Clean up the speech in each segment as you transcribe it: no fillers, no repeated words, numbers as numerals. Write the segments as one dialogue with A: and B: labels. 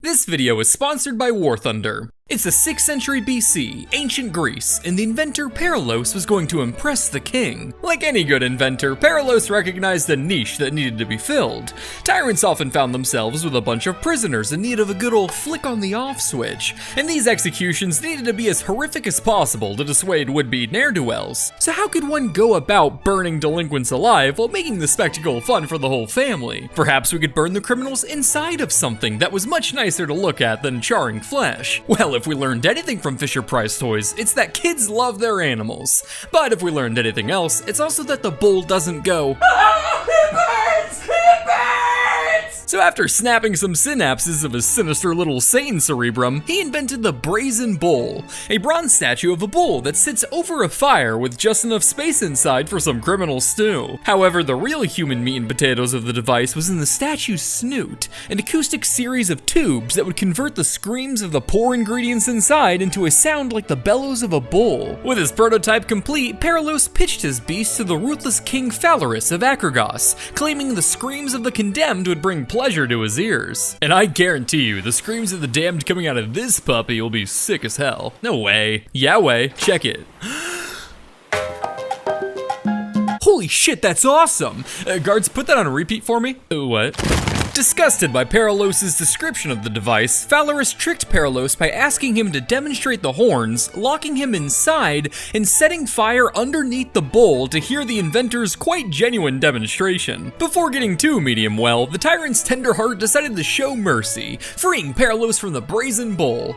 A: This video is sponsored by War Thunder. It's the 6th century BC, ancient Greece, and the inventor Perilos was going to impress the king. Like any good inventor, Perilos recognized a niche that needed to be filled. Tyrants often found themselves with a bunch of prisoners in need of a good old flick on the off switch, and these executions needed to be as horrific as possible to dissuade would-be ne'er-do-wells. So how could one go about burning delinquents alive while making the spectacle fun for the whole family? Perhaps we could burn the criminals inside of something that was much nicer to look at than charring flesh. Well, if we learned anything from Fisher-Price toys, it's that kids love their animals. But if we learned anything else, it's also that the bull doesn't go, "Ah, it burns! It burns!" So after snapping some synapses of his sinister little Satan cerebrum, he invented the brazen bull, a bronze statue of a bull that sits over a fire with just enough space inside for some criminal stew. However, the real human meat and potatoes of the device was in the statue's snoot, an acoustic series of tubes that would convert the screams of the poor ingredients inside into a sound like the bellows of a bull. With his prototype complete, Perilos pitched his beast to the ruthless King Phalaris of Acragos, claiming the screams of the condemned would bring pleasure to his ears. And I guarantee you, the screams of the damned coming out of this puppy will be sick as hell. No way. Yeah way. Check it. Holy shit, that's awesome! Guards, put that on a repeat for me. What? Disgusted by Perilos' description of the device, Phalaris tricked Perilos by asking him to demonstrate the horns, locking him inside, and setting fire underneath the bull to hear the inventor's quite genuine demonstration. Before getting too medium well, the tyrant's tender heart decided to show mercy, freeing Perilos from the brazen bull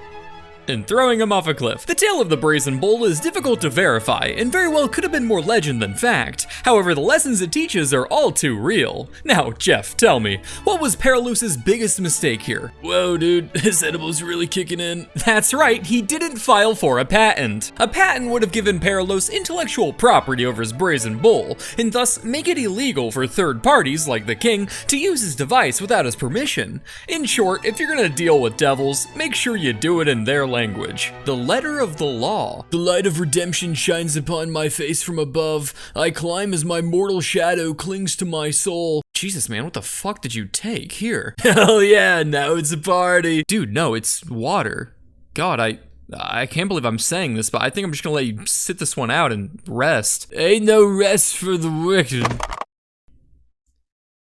A: and throwing him off a cliff. The tale of the brazen bull is difficult to verify, and very well could have been more legend than fact. However, the lessons it teaches are all too real. Now, Jeff, tell me, what was Perilos' biggest mistake here? Whoa, dude, his edible's really kicking in. That's right, he didn't file for a patent. A patent would have given Perilos intellectual property over his brazen bull, and thus make it illegal for third parties, like the king, to use his device without his permission. In short, if you're gonna deal with devils, make sure you do it in their language. The letter of the law. The light of redemption shines upon my face from above. I climb as my mortal shadow clings to my soul. Jesus, man, what the fuck did you take? Here. Hell yeah, now it's a party. Dude, no, it's water. God, I can't believe I'm saying this, but I think I'm just gonna let you sit this one out and rest. Ain't no rest for the wicked.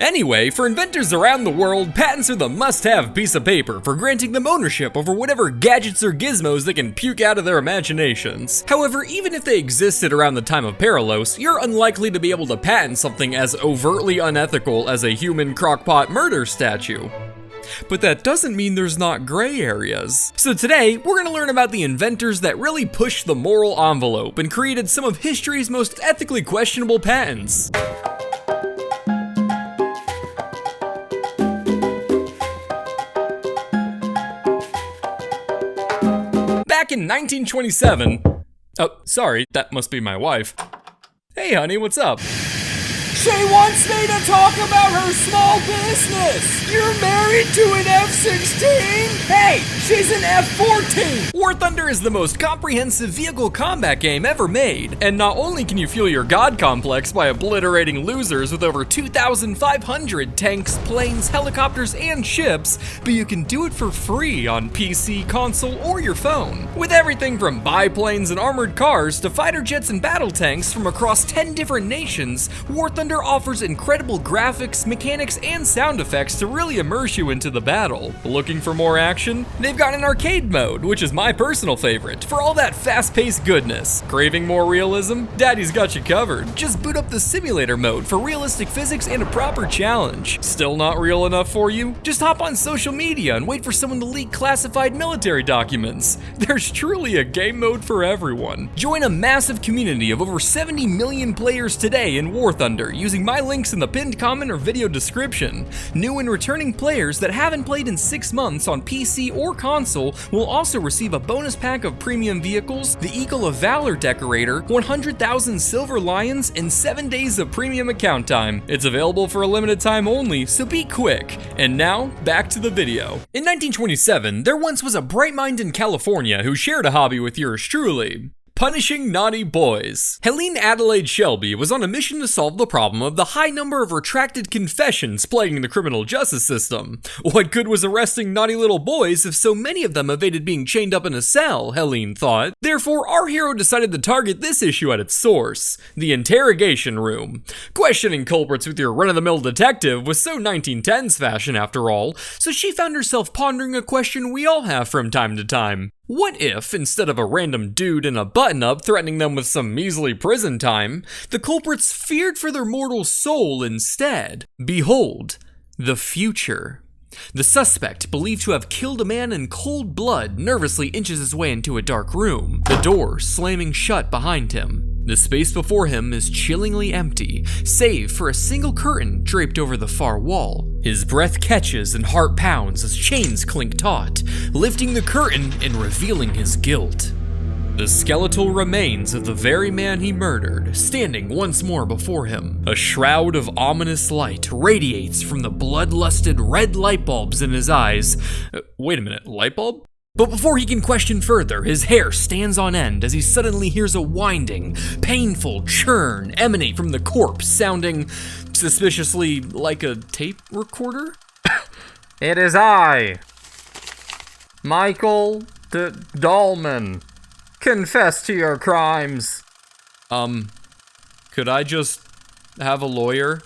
A: Anyway, for inventors around the world, patents are the must-have piece of paper for granting them ownership over whatever gadgets or gizmos they can puke out of their imaginations. However, even if they existed around the time of Perilos, you're unlikely to be able to patent something as overtly unethical as a human crockpot murder statue. But that doesn't mean there's not gray areas. So today, we're gonna learn about the inventors that really pushed the moral envelope and created some of history's most ethically questionable patents. Back in 1927, oh, sorry, that must be my wife. Hey honey, what's up? She wants me to talk about her small business! You're married to an F-16? Hey, she's an F-14! War Thunder is the most comprehensive vehicle combat game ever made, and not only can you fuel your god complex by obliterating losers with over 2,500 tanks, planes, helicopters, and ships, but you can do it for free on PC, console, or your phone. With everything from biplanes and armored cars to fighter jets and battle tanks from across 10 different nations, War Thunder offers incredible graphics, mechanics, and sound effects to really immerse you into the battle. Looking for more action? They've got an arcade mode, which is my personal favorite, for all that fast-paced goodness. Craving more realism? Daddy's got you covered. Just boot up the simulator mode for realistic physics and a proper challenge. Still not real enough for you? Just hop on social media and wait for someone to leak classified military documents. There's truly a game mode for everyone. Join a massive community of over 70 million players today in War Thunder using my links in the pinned comment or video description. New and returning players that haven't played in 6 months on PC or console will also receive a bonus pack of premium vehicles, the Eagle of Valor decorator, 100,000 silver lions, and 7 days of premium account time. It's available for a limited time only, so be quick. And now, back to the video. In 1927, there once was a bright mind in California who shared a hobby with yours truly. punishing naughty boys. Helene Adelaide Shelby was on a mission to solve the problem of the high number of retracted confessions plaguing the criminal justice system. What good was arresting naughty little boys if so many of them evaded being chained up in a cell, Helene thought. Therefore, our hero decided to target this issue at its source, the interrogation room. Questioning culprits with your run-of-the-mill detective was so 1910s fashion after all, so she found herself pondering a question we all have from time to time. What if, instead of a random dude in a button-up threatening them with some measly prison time, the culprits feared for their mortal soul instead? Behold, the future. The suspect, believed to have killed a man in cold blood, nervously inches his way into a dark room, the door slamming shut behind him. The space before him is chillingly empty, save for a single curtain draped over the far wall. His breath catches and heart pounds as chains clink taut, lifting the curtain and revealing his guilt. The skeletal remains of the very man he murdered, standing once more before him. A shroud of ominous light radiates from the bloodlusted red light bulbs in his eyes. Wait a minute, light bulb? But before he can question further, his hair stands on end as he suddenly hears a winding, painful churn emanate from the corpse, sounding suspiciously like a tape recorder. It is I, Michael Dahlman. Confess to your crimes. Could I just have a lawyer?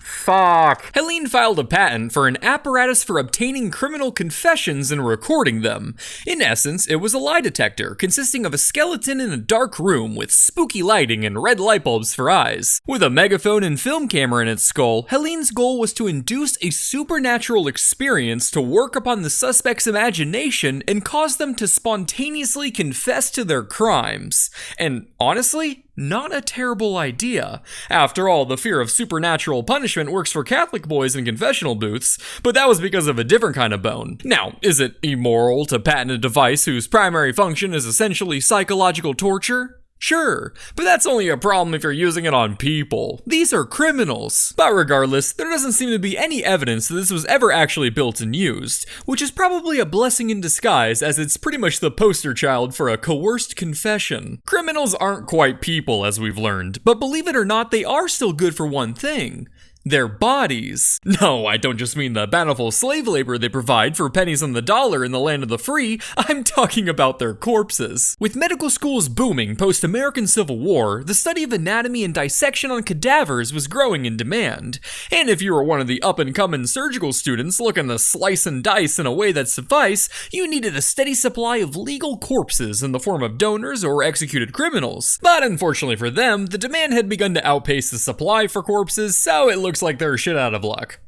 A: Fuck. Helene filed a patent for an apparatus for obtaining criminal confessions and recording them. In essence, it was a lie detector, consisting of a skeleton in a dark room with spooky lighting and red light bulbs for eyes. With a megaphone and film camera in its skull, Helene's goal was to induce a supernatural experience to work upon the suspect's imagination and cause them to spontaneously confess to their crimes. And honestly, not a terrible idea. After all, the fear of supernatural punishment works for Catholic boys in confessional booths, but that was because of a different kind of bone. Now, is it immoral to patent a device whose primary function is essentially psychological torture? Sure, but that's only a problem if you're using it on people. These are criminals. But regardless, there doesn't seem to be any evidence that this was ever actually built and used, which is probably a blessing in disguise as it's pretty much the poster child for a coerced confession. Criminals aren't quite people, as we've learned, but believe it or not, they are still good for one thing. Their bodies. No, I don't just mean the bountiful slave labor they provide for pennies on the dollar in the land of the free, I'm talking about their corpses. With medical schools booming post-American Civil War, the study of anatomy and dissection on cadavers was growing in demand. And if you were one of the up-and-coming surgical students looking to slice and dice in a way that suffice, you needed a steady supply of legal corpses in the form of donors or executed criminals. But unfortunately for them, the demand had begun to outpace the supply for corpses, so it looks like they're shit out of luck.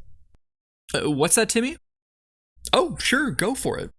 A: What's that, Timmy? Oh, sure, go for it.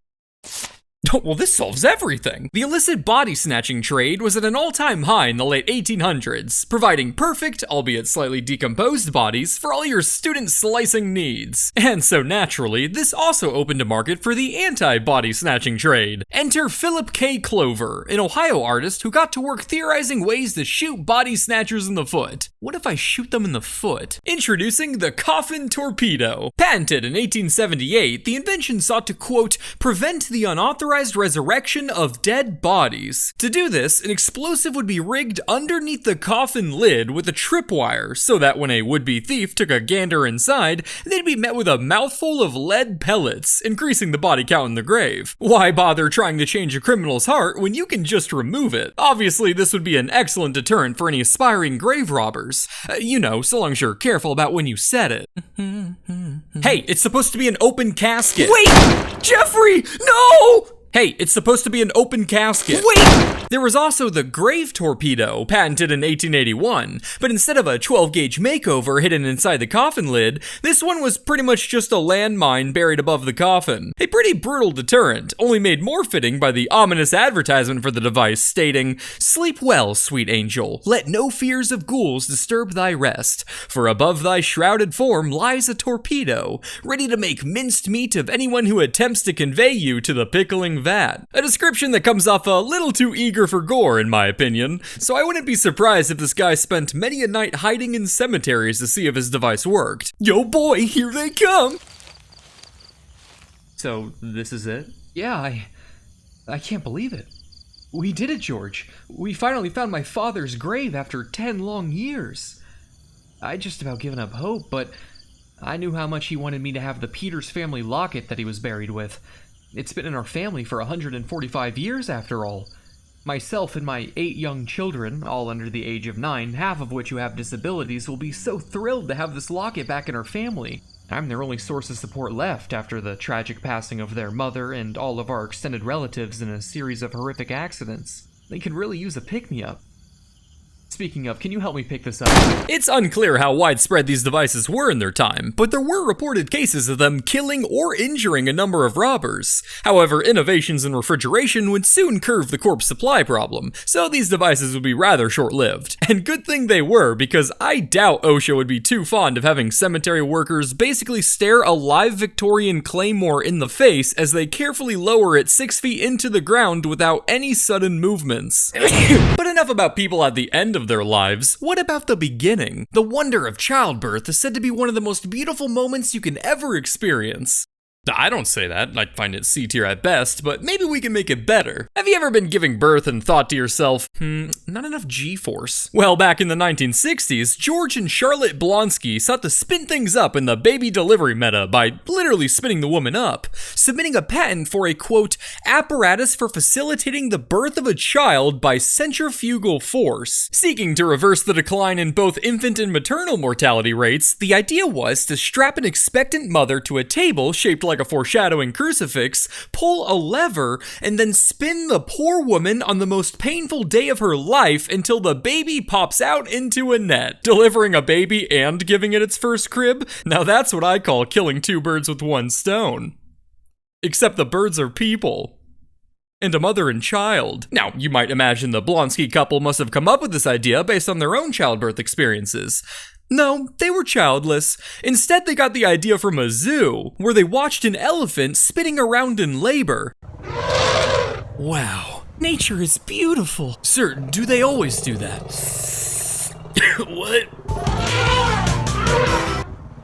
A: Oh, well, this solves everything. The illicit body snatching trade was at an all-time high in the late 1800s, providing perfect, albeit slightly decomposed bodies for all your student slicing needs. And so naturally, this also opened a market for the anti-body snatching trade. Enter Philip K. Clover, an Ohio artist who got to work theorizing ways to shoot body snatchers in the foot. What if I shoot them in the foot? Introducing the coffin torpedo. Patented in 1878, the invention sought to, quote, prevent the unauthorized resurrection of dead bodies. To do this, an explosive would be rigged underneath the coffin lid with a tripwire so that when a would-be thief took a gander inside, they'd be met with a mouthful of lead pellets, increasing the body count in the grave. Why bother trying to change a criminal's heart when you can just remove it? Obviously, this would be an excellent deterrent for any aspiring grave robbers. You know, so long as you're careful about when you said it. Hey, it's supposed to be an open casket. Wait! Jeffrey! No! Hey, it's supposed to be an open casket. Wait! There was also the grave torpedo, patented in 1881, but instead of a 12-gauge makeover hidden inside the coffin lid, this one was pretty much just a landmine buried above the coffin. A pretty brutal deterrent, only made more fitting by the ominous advertisement for the device stating, "Sleep well, sweet angel, let no fears of ghouls disturb thy rest, for above thy shrouded form lies a torpedo, ready to make minced meat of anyone who attempts to convey you to the pickling vat." A description that comes off a little too eager for gore in my opinion, so I wouldn't be surprised if this guy spent many a night hiding in cemeteries to see if his device worked. Yo boy, here they come! So, this is it? Yeah, I can't believe it.
B: We did it, George. We finally found my father's grave after 10 long years. I'd just about given up hope, but I knew how much he wanted me to have the Peters family locket that he was buried with. It's been in our family for 145 years after all. Myself and my 8 young children, all under the age of 9, half of which who have disabilities, will be so thrilled to have this locket back in our family. I'm their only source of support left after the tragic passing of their mother and all of our extended relatives in a series of horrific accidents. They could really use a pick-me-up. Speaking of, can you help me pick this up?
A: It's unclear how widespread these devices were in their time, but there were reported cases of them killing or injuring a number of robbers. However, innovations in refrigeration would soon curb the corpse supply problem, so these devices would be rather short-lived. And good thing they were, because I doubt OSHA would be too fond of having cemetery workers basically stare a live Victorian claymore in the face as they carefully lower it 6 feet into the ground without any sudden movements. But enough about people at the end of their lives. What about the beginning? The wonder of childbirth is said to be one of the most beautiful moments you can ever experience. I don't say that. I find it C tier at best, but maybe we can make it better. Have you ever been giving birth and thought to yourself, not enough G-force? Well, back in the 1960s, George and Charlotte Blonsky sought to spin things up in the baby delivery meta by literally spinning the woman up, submitting a patent for a, quote, apparatus for facilitating the birth of a child by centrifugal force. Seeking to reverse the decline in both infant and maternal mortality rates, the idea was to strap an expectant mother to a table shaped like a foreshadowing crucifix, pull a lever, and then spin the poor woman on the most painful day of her life until the baby pops out into a net. Delivering a baby and giving it its first crib? Now that's what I call killing 2 birds with 1 stone. Except the birds are people. And a mother and child. Now, you might imagine the Blonsky couple must have come up with this idea based on their own childbirth experiences. No, they were childless. Instead, they got the idea from a zoo, where they watched an elephant spinning around in labor. Wow, nature is beautiful. Sir, do they always do that? What?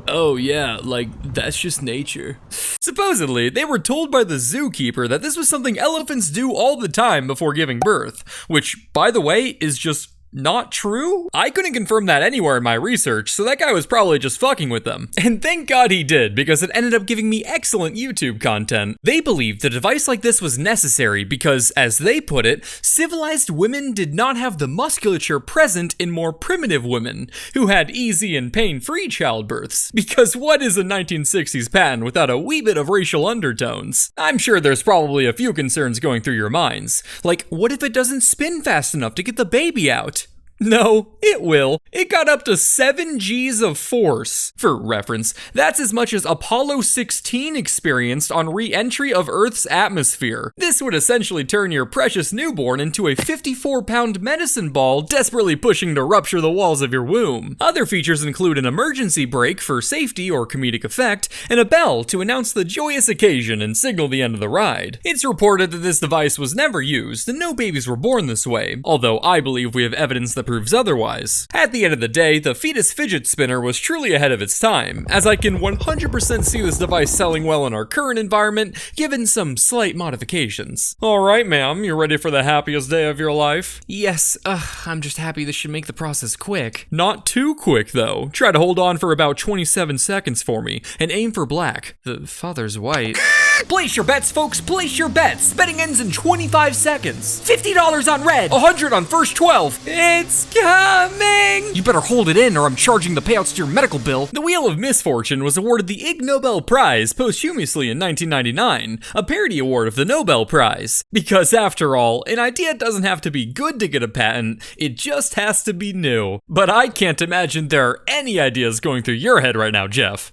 A: Oh yeah, like, that's just nature. Supposedly, they were told by the zookeeper that this was something elephants do all the time before giving birth, which, by the way, is just not true? I couldn't confirm that anywhere in my research, so that guy was probably just fucking with them. And thank God he did, because it ended up giving me excellent YouTube content. They believed a device like this was necessary because, as they put it, civilized women did not have the musculature present in more primitive women, who had easy and pain-free childbirths. Because what is a 1960s patent without a wee bit of racial undertones? I'm sure there's probably a few concerns going through your minds. Like, what if it doesn't spin fast enough to get the baby out? No, it will. It got up to 7 Gs of force. For reference, that's as much as Apollo 16 experienced on re-entry of Earth's atmosphere. This would essentially turn your precious newborn into a 54-pound medicine ball desperately pushing to rupture the walls of your womb. Other features include an emergency brake for safety or comedic effect, and a bell to announce the joyous occasion and signal the end of the ride. It's reported that this device was never used, and no babies were born this way, although I believe we have evidence that proves otherwise. At the end of the day, the fetus fidget spinner was truly ahead of its time, as I can 100% see this device selling well in our current environment, given some slight modifications. Alright, ma'am, you ready for the happiest day of your life?
B: Yes, I'm just happy this should make the process quick.
A: Not too quick, though. Try to hold on for about 27 seconds for me, and aim for black. The father's white. Place your bets, folks, place your bets. Betting ends in 25 seconds. $50 on red, 100 on first 12. It's coming! You better hold it in or I'm charging the payouts to your medical bill. The Wheel of Misfortune was awarded the Ig Nobel Prize posthumously in 1999, a parody award of the Nobel Prize. Because after all, an idea doesn't have to be good to get a patent, it just has to be new. But I can't imagine there are any ideas going through your head right now, Jeff.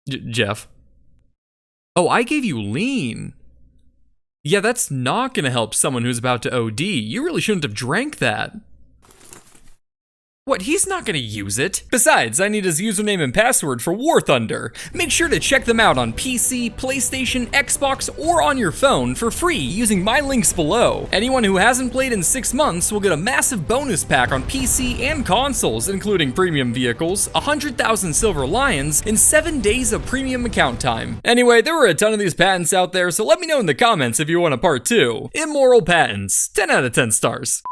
A: Jeff? Oh, I gave you lean. Yeah, that's not gonna help someone who's about to OD. You really shouldn't have drank that. What, he's not gonna use it? Besides, I need his username and password for War Thunder. Make sure to check them out on PC, PlayStation, Xbox, or on your phone for free using my links below. Anyone who hasn't played in 6 months will get a massive bonus pack on PC and consoles, including premium vehicles, 100,000 silver lions, and 7 days of premium account time. Anyway, there were a ton of these patents out there, so let me know in the comments if you want a part 2. Immoral patents, 10 out of 10 stars.